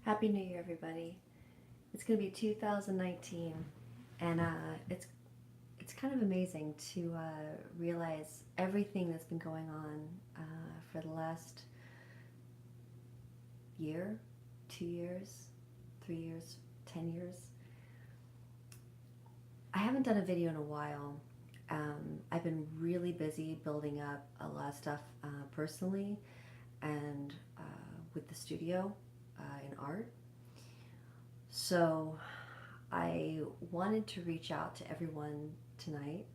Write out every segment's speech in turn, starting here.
Happy New Year, everybody. It's going to be 2019, and it's kind of amazing to realize everything that's been going on for the last year, 2 years, 3 years, 10 years. I haven't done a video in a while. I've been really busy building up a lot of stuff personally and with the studio in art. So I wanted to reach out to everyone tonight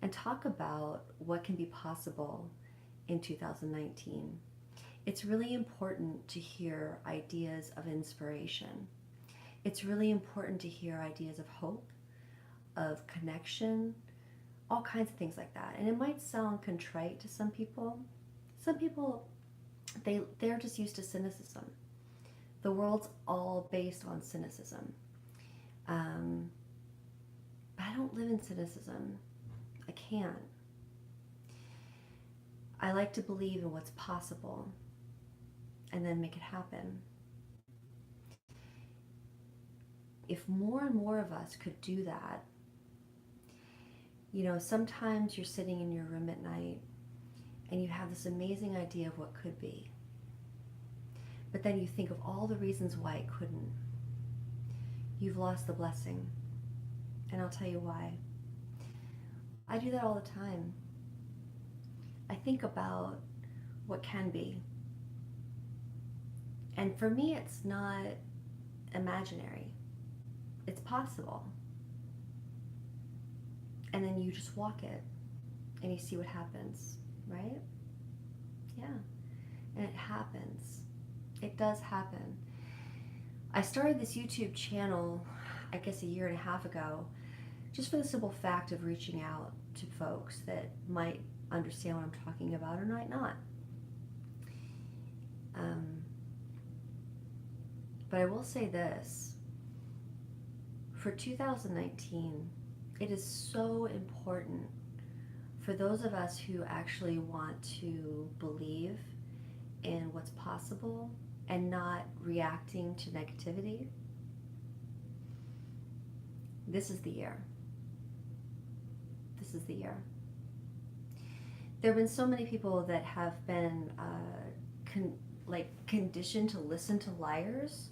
and talk about what can be possible in 2019. It's really important to hear ideas of inspiration. It's really important to hear ideas of hope, of connection, all kinds of things like that. And it might sound contrite to some people. Some people, they're just used to cynicism. The world's all based on cynicism. But I don't live in cynicism. I can't. I like to believe in what's possible and then make it happen. If more and more of us could do that, sometimes you're sitting in your room at night and you have this amazing idea of what could be. But then you think of all the reasons why it couldn't. You've lost the blessing. And I'll tell you why. I do that all the time. I think about what can be. And for me, it's not imaginary. It's possible. And then you just walk it and you see what happens, right? Yeah. And it happens. It does happen. I started this YouTube channel, I guess a year and a half ago, just for the simple fact of reaching out to folks that might understand what I'm talking about or might not. But I will say this. For 2019, it is so important for those of us who actually want to believe in what's possible and not reacting to negativity. This is the year. This is the year. There have been so many people that have been conditioned to listen to liars,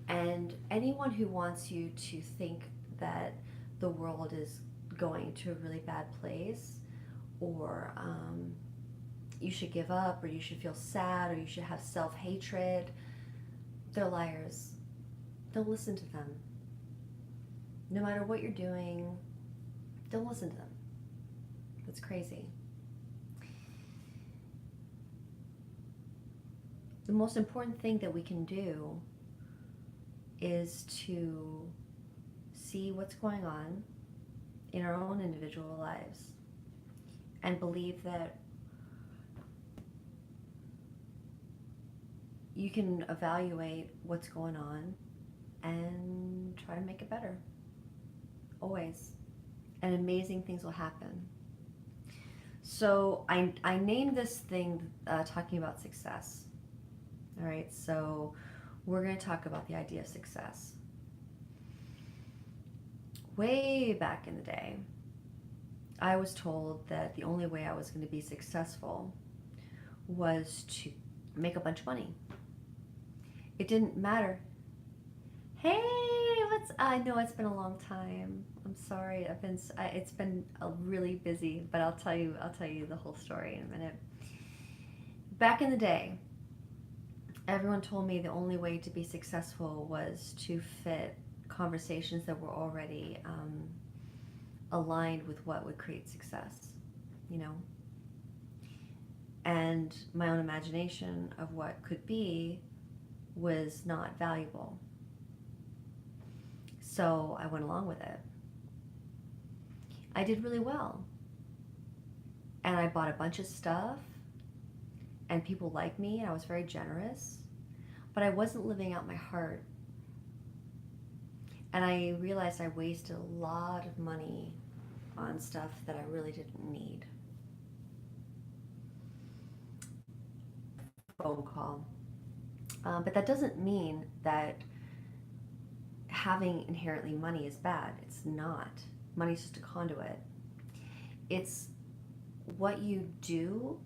and anyone who wants you to think that the world is going to a really bad place, or you should give up, or you should feel sad, or you should have self-hatred, they're liars. Don't listen to them. No matter what you're doing, don't listen to them. That's crazy. The most important thing that we can do is to see what's going on in our own individual lives and believe that you can evaluate what's going on and try to make it better. Always. And amazing things will happen. So I named this thing talking about success. All right, so we're going to talk about the idea of success. Way back in the day, I was told that the only way I was going to be successful was to make a bunch of money. It didn't matter. Hey, I know it's been a long time. I'm sorry. It's been really busy, but I'll tell you the whole story in a minute. Back in the day, everyone told me the only way to be successful was to fit conversations that were already aligned with what would create success, And my own imagination of what could be was not valuable. So I went along with it. I did really well. And I bought a bunch of stuff, and people liked me, and I was very generous. But I wasn't living out my heart. And I realized I wasted a lot of money on stuff that I really didn't need. Phone call. But that doesn't mean that having inherently money is bad. It's not. Money's just a conduit. It's what you do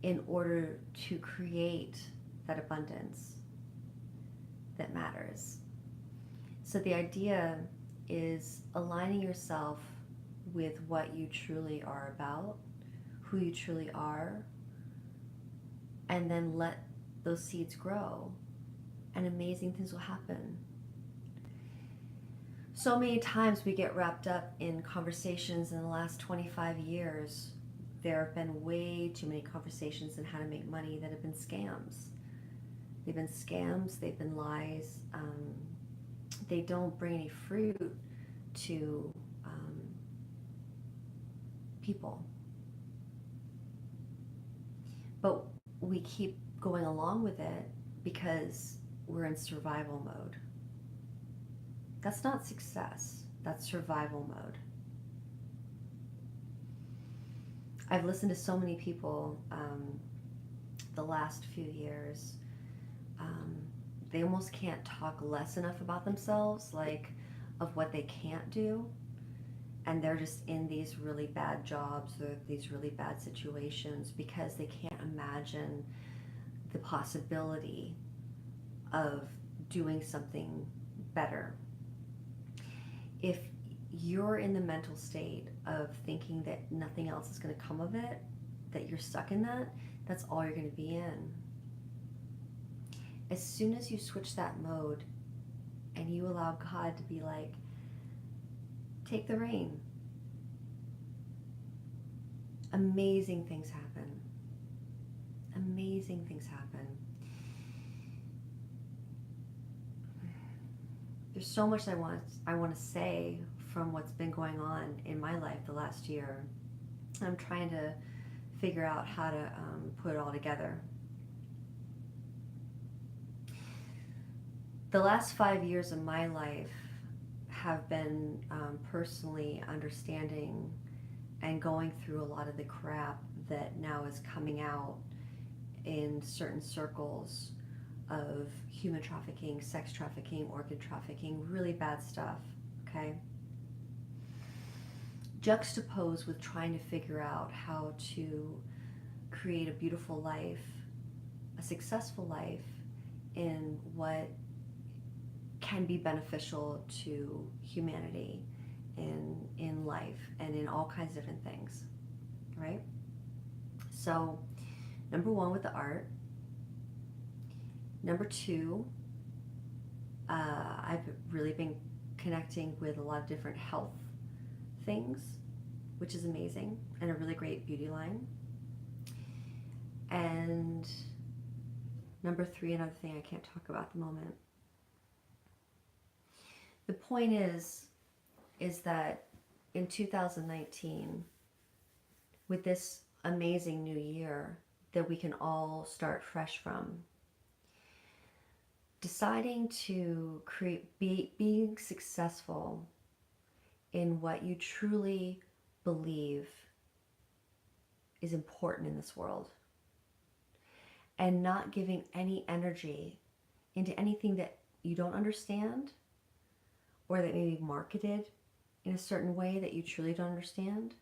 in order to create that abundance that matters. So the idea is aligning yourself with what you truly are about, who you truly are, and then let those seeds grow, and amazing things will happen. So many times we get wrapped up in conversations in the last 25 years. There have been way too many conversations on how to make money that have been scams. They've been scams, they've been lies. They don't bring any fruit to people. But we keep going along with it because we're in survival mode. That's not success, that's survival mode. I've listened to so many people the last few years. They almost can't talk less enough about themselves, like of what they can't do. And they're just in these really bad jobs or these really bad situations because they can't imagine the possibility of doing something better. If you're in the mental state of thinking that nothing else is going to come of it, that you're stuck in that, that's all you're going to be in. As soon as you switch that mode and you allow God to be like, take the rein, amazing things happen. Amazing things happen. There's so much I want to say from what's been going on in my life the last year. I'm trying to figure out how to put it all together. The last 5 years of my life have been personally understanding and going through a lot of the crap that now is coming out in certain circles of human trafficking, sex trafficking, organ trafficking, really bad stuff, okay? Juxtaposed with trying to figure out how to create a beautiful life, a successful life in what can be beneficial to humanity in life and in all kinds of different things, right? So, number one, with the art. Number two, I've really been connecting with a lot of different health things, which is amazing, and a really great beauty line. And number three, another thing I can't talk about at the moment. The point is that in 2019, with this amazing new year that we can all start fresh from, deciding to being successful in what you truly believe is important in this world, and not giving any energy into anything that you don't understand or that may be marketed in a certain way that you truly don't understand.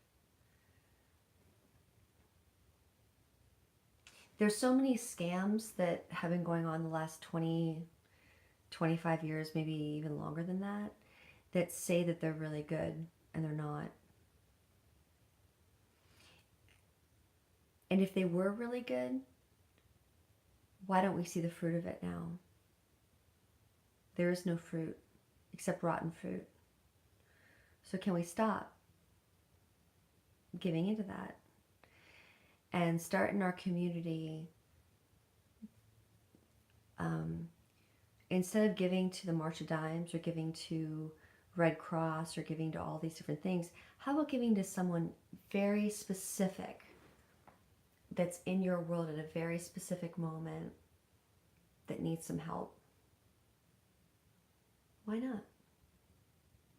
There's so many scams that have been going on the last 20, 25 years, maybe even longer than that, that say that they're really good and they're not. And if they were really good, why don't we see the fruit of it now? There is no fruit except rotten fruit. So can we stop giving into that and start in our community, instead of giving to the March of Dimes or giving to Red Cross or giving to all these different things, how about giving to someone very specific that's in your world at a very specific moment that needs some help? Why not?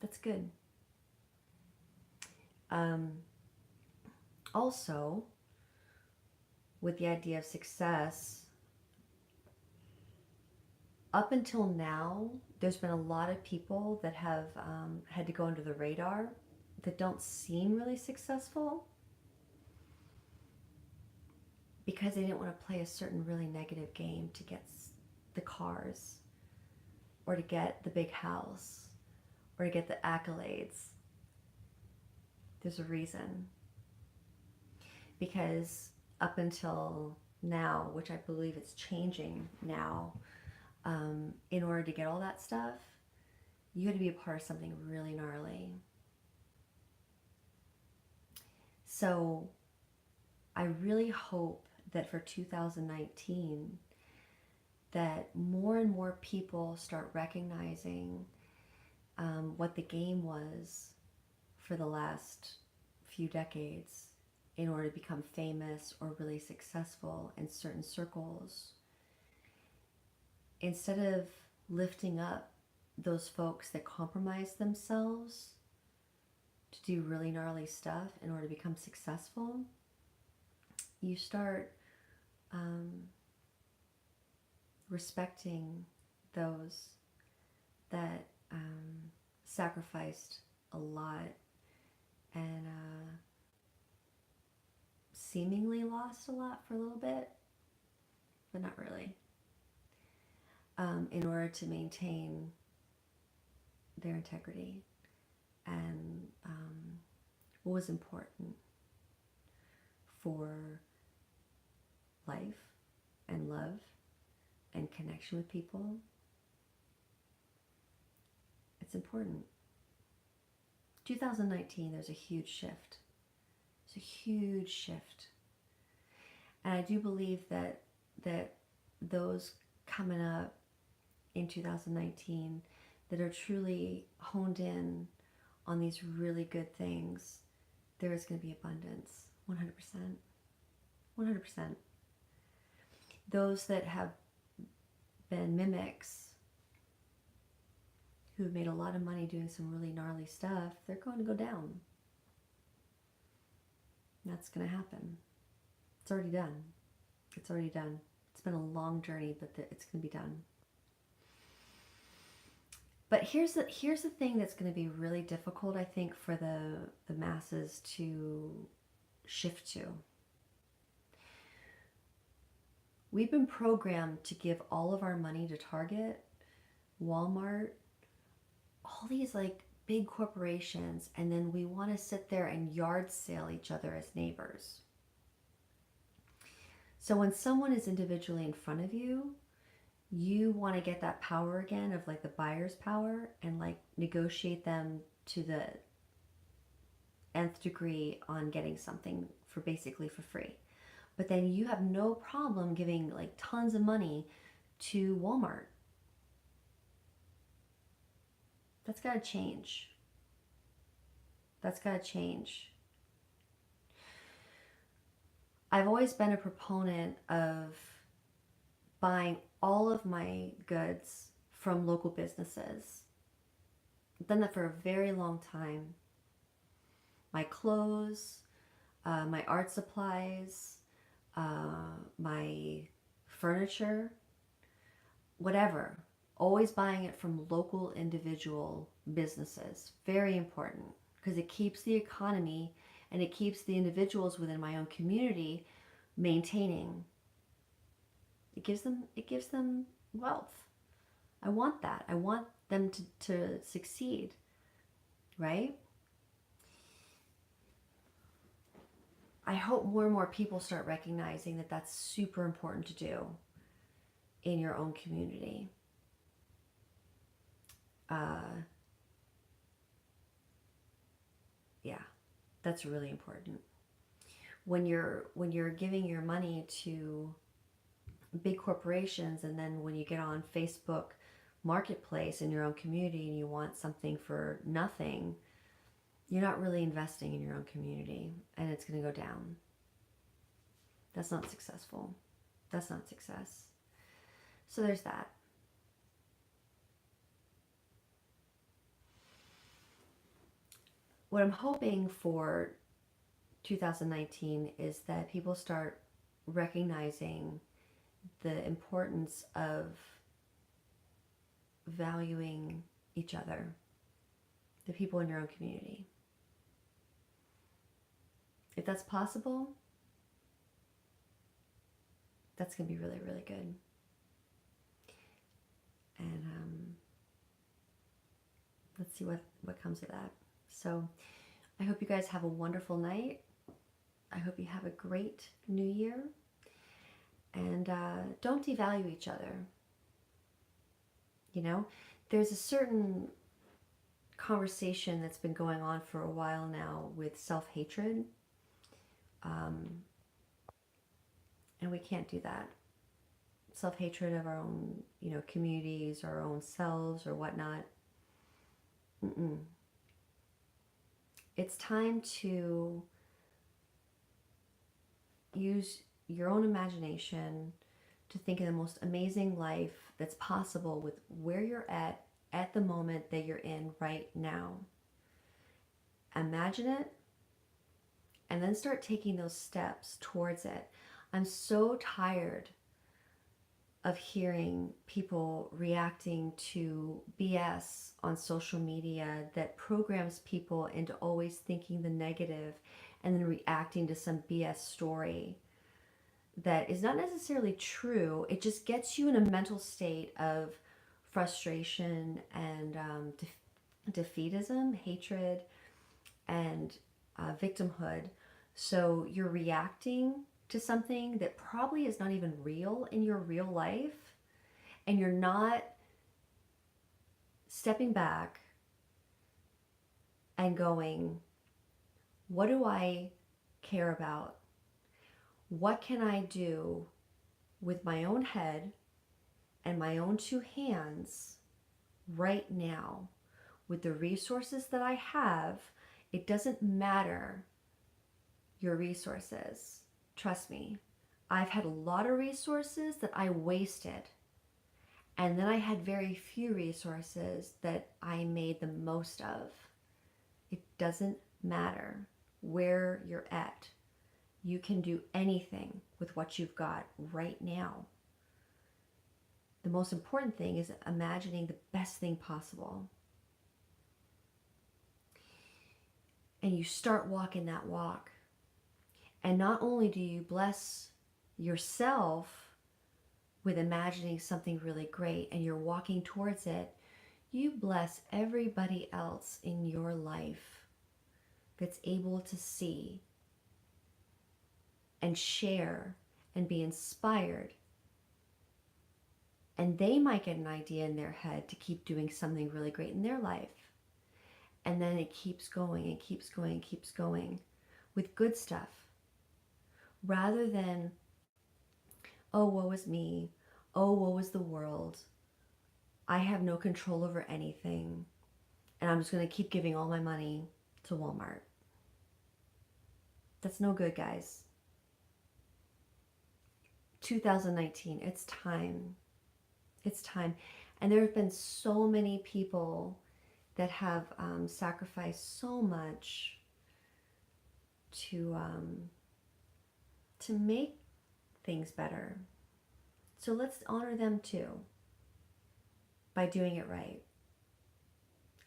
That's good. Also, with the idea of success, Up until now, there's been a lot of people that have had to go under the radar that don't seem really successful because they didn't want to play a certain really negative game to get the cars or to get the big house or to get the accolades. There's a reason. Because up until now, which I believe it's changing now, in order to get all that stuff, you had to be a part of something really gnarly. So I really hope that for 2019, that more and more people start recognizing what the game was for the last few decades in order to become famous or really successful in certain circles. Instead of lifting up those folks that compromise themselves to do really gnarly stuff in order to become successful, you start respecting those that sacrificed a lot and seemingly lost a lot for a little bit, but not really, in order to maintain their integrity and what was important for life and love and connection with people. It's important. 2019, there's a huge shift. It's a huge shift. And I do believe that those coming up in 2019 that are truly honed in on these really good things, there is going to be abundance. 100%. 100%. Those that have been mimics who have made a lot of money doing some really gnarly stuff, they're going to go down. That's going to happen. It's already done. It's already done. It's been a long journey, but it's going to be done. But here's the thing that's going to be really difficult, I think, for the masses to shift to. We've been programmed to give all of our money to Target, Walmart, all these like big corporations, and then we want to sit there and yard sale each other as neighbors. So when someone is individually in front of you, you want to get that power again of like the buyer's power and like negotiate them to the nth degree on getting something for basically for free. But then you have no problem giving like tons of money to Walmart. That's got to change. That's got to change. I've always been a proponent of buying all of my goods from local businesses. I've done that for a very long time. My clothes, my art supplies, my furniture, whatever. Always buying it from local individual businesses. Very important, because it keeps the economy and it keeps the individuals within my own community maintaining. It gives them wealth. I want that. I want them to succeed, right? I hope more and more people start recognizing that that's super important to do in your own community. Yeah, that's really important. When you're giving your money to big corporations, and then when you get on Facebook Marketplace in your own community and you want something for nothing, you're not really investing in your own community, and it's going to go down. That's not successful. That's not success. So there's that. What I'm hoping for 2019 is that people start recognizing the importance of valuing each other, the people in your own community. If that's possible, that's going to be really, really good. And let's see what comes of that. So I hope you guys have a wonderful night. I hope you have a great new year. And don't devalue each other. You know, there's a certain conversation that's been going on for a while now with self-hatred. And we can't do that. Self-hatred of our own, you know, communities, our own selves or whatnot. It's time to use your own imagination to think of the most amazing life that's possible with where you're at the moment that you're in right now. Imagine it and then start taking those steps towards it. I'm so tired of hearing people reacting to BS on social media that programs people into always thinking the negative and then reacting to some BS story that is not necessarily true. It just gets you in a mental state of frustration and defeatism, hatred, and victimhood. So you're reacting to something that probably is not even real in your real life, and you're not stepping back and going, what do I care about? What can I do with my own head and my own two hands right now with the resources that I have? It doesn't matter your resources. Trust me, I've had a lot of resources that I wasted. And then I had very few resources that I made the most of. It doesn't matter where you're at. You can do anything with what you've got right now. The most important thing is imagining the best thing possible. And you start walking that walk. And not only do you bless yourself with imagining something really great and you're walking towards it, you bless everybody else in your life that's able to see and share and be inspired. And they might get an idea in their head to keep doing something really great in their life. And then it keeps going and keeps going and keeps going with good stuff. Rather than, oh, woe is me. Oh, woe is the world. I have no control over anything. And I'm just going to keep giving all my money to Walmart. That's no good, guys. 2019, it's time. It's time. And there have been so many people that have sacrificed so much to make things better. So let's honor them too by doing it right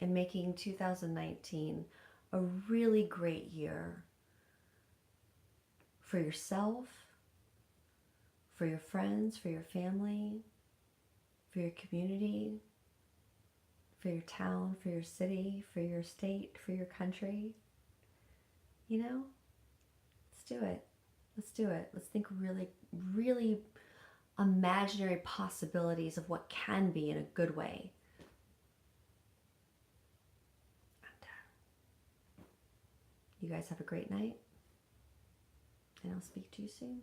and making 2019 a really great year for yourself, for your friends, for your family, for your community, for your town, for your city, for your state, for your country. You know, let's do it. Let's do it. Let's think really, really imaginary possibilities of what can be in a good way. You guys have a great night, and I'll speak to you soon.